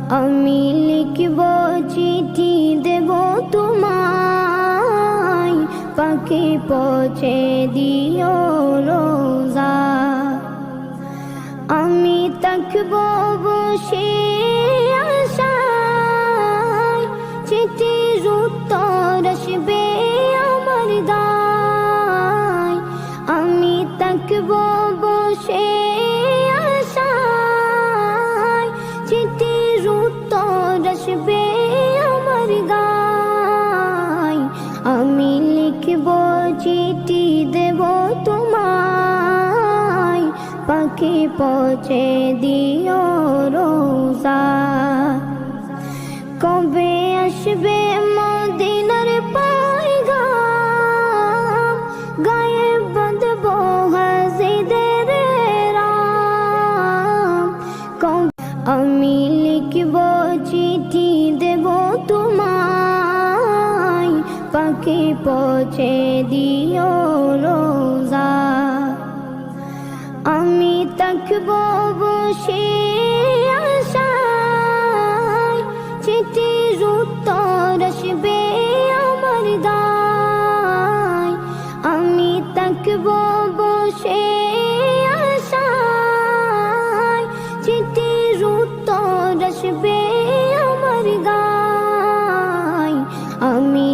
আমি লিখব চিঠি দেব তোমায়, পাখি পৌঁছে দিও রোজা। আমি থাকব বসে আশায়, চিঠির উত্তর আসবে আমার দায়। আমি থাকব বসে আশায়, চিঠির উত্তর আসবে আমার গায়। আমি লিখব চিঠি দেব তোমায়, পাখি পৌঁছে দিও রোজা। কবে আসবে মদিনার পয়গাম, গায়ে বাঁধব হাজিদের রাম। আমি লিখব চিঠি দেব তোমায়, পাখি পৌঁছে দিও রোজা। আমি থাকব বসে আশায়, চিঠির উত্তর আসবে আমার দায়। আমি থাকব বসে